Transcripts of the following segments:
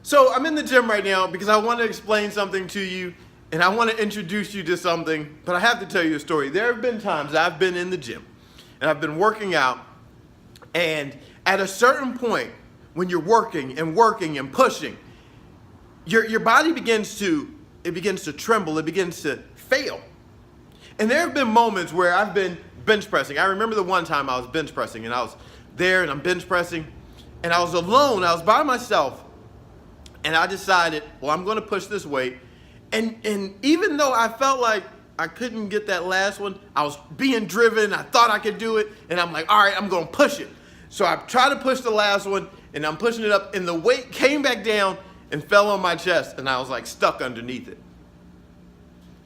So I'm in the gym right now because I want to explain something to you and I want to introduce you to something, but I have to tell you a story. There have been times I've been in the gym and I've been working out, and at a certain point when you're working and pushing, your body begins to tremble, it begins to fail. And there have been moments where I've been bench pressing. I remember the one time I was bench pressing and I was there and I'm bench pressing and I was alone, I was by myself. And I decided, well, I'm going to push this weight. And even though I felt like I couldn't get that last one, I was being driven. I thought I could do it. And I'm like, all right, I'm going to push it. So I tried to push the last one and I'm pushing it up. And the weight came back down and fell on my chest. And I was like stuck underneath it.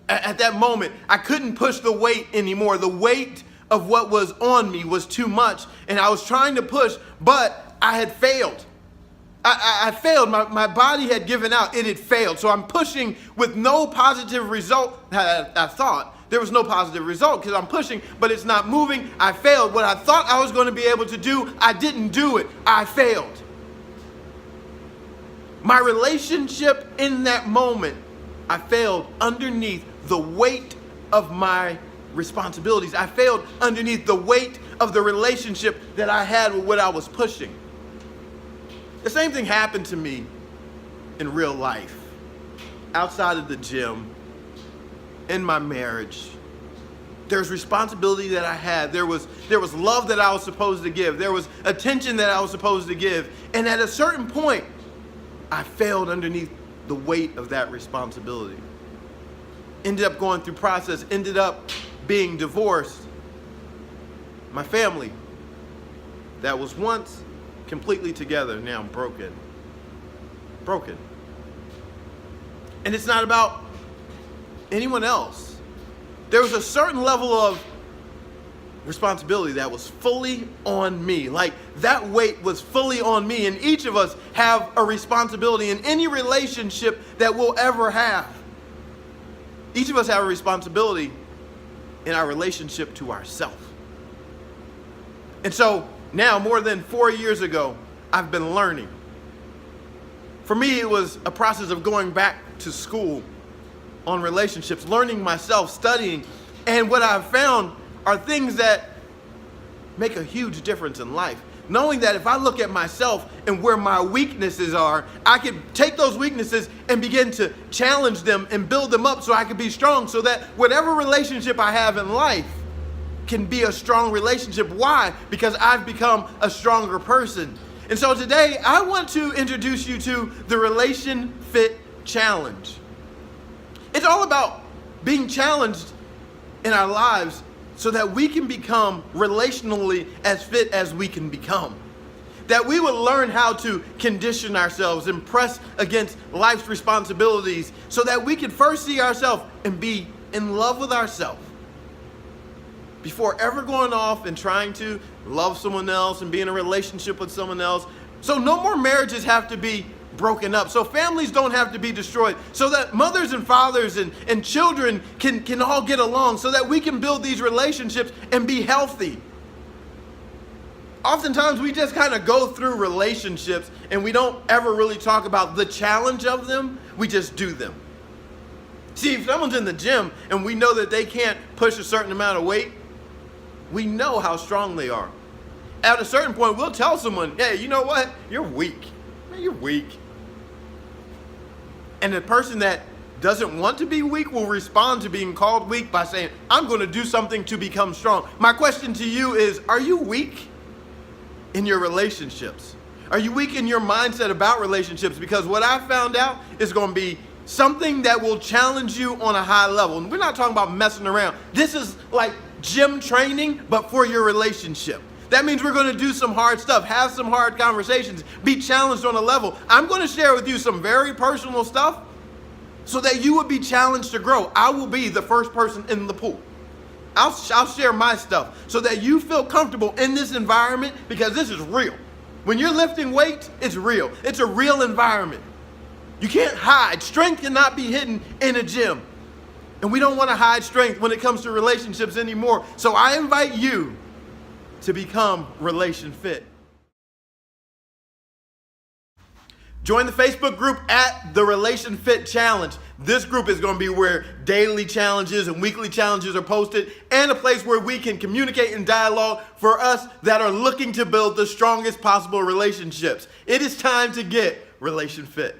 At that moment, I couldn't push the weight anymore. The weight of what was on me was too much. And I was trying to push, but I had failed. I failed. My body had given out. It had failed. So I'm pushing with no positive result. I thought there was no positive result because I'm pushing, but it's not moving. I failed. What I thought I was going to be able to do, I didn't do it. I failed. My relationship in that moment, I failed underneath the weight of my responsibilities. I failed underneath the weight of the relationship that I had with what I was pushing. The same thing happened to me in real life, outside of the gym, in my marriage. There's responsibility that I had. There was love that I was supposed to give. There was attention that I was supposed to give. And at a certain point, I failed underneath the weight of that responsibility. Ended up going through process, ended up being divorced. My family that was once completely together, now broken. And it's not about anyone else. There was a certain level of responsibility that was fully on me. Like that weight was fully on me, and each of us have a responsibility in any relationship that we'll ever have. Each of us have a responsibility in our relationship to ourselves. And so now, more than 4 years ago, I've been learning. For me, it was a process of going back to school on relationships, learning myself, studying. And what I've found are things that make a huge difference in life. Knowing that if I look at myself and where my weaknesses are, I can take those weaknesses and begin to challenge them and build them up so I can be strong, so that whatever relationship I have in life can be a strong relationship. Why? Because I've become a stronger person. And so today I want to introduce you to the RelationFit Challenge. It's all about being challenged in our lives so that we can become relationally as fit as we can become. That we will learn how to condition ourselves and press against life's responsibilities so that we can first see ourselves and be in love with ourselves before ever going off and trying to love someone else and be in a relationship with someone else. So no more marriages have to be broken up. So families don't have to be destroyed. So that mothers and fathers and children can all get along, so that we can build these relationships and be healthy. Oftentimes we just kind of go through relationships and we don't ever really talk about the challenge of them. We just do them. See, if someone's in the gym and we know that they can't push a certain amount of weight, we know how strong they are. At a certain point, we'll tell someone, hey, you know what? You're weak. Man, you're weak. And the person that doesn't want to be weak will respond to being called weak by saying, I'm going to do something to become strong. My question to you is, are you weak in your relationships? Are you weak in your mindset about relationships? Because what I found out is going to be something that will challenge you on a high level. And we're not talking about messing around. This is like gym training, but for your relationship. That means we're going to do some hard stuff, have some hard conversations, be challenged on a level. I'm going to share with you some very personal stuff so that you would be challenged to grow. I will be the first person in the pool. I'll share my stuff so that you feel comfortable in this environment, because this is real. When you're lifting weights, it's real. It's a real environment. You can't hide. Strength cannot be hidden in a gym. And we don't want to hide strength when it comes to relationships anymore. So I invite you to become RelationFit. Join the Facebook group at the RelationFit Challenge. This group is going to be where daily challenges and weekly challenges are posted, and a place where we can communicate and dialogue for us that are looking to build the strongest possible relationships. It is time to get RelationFit.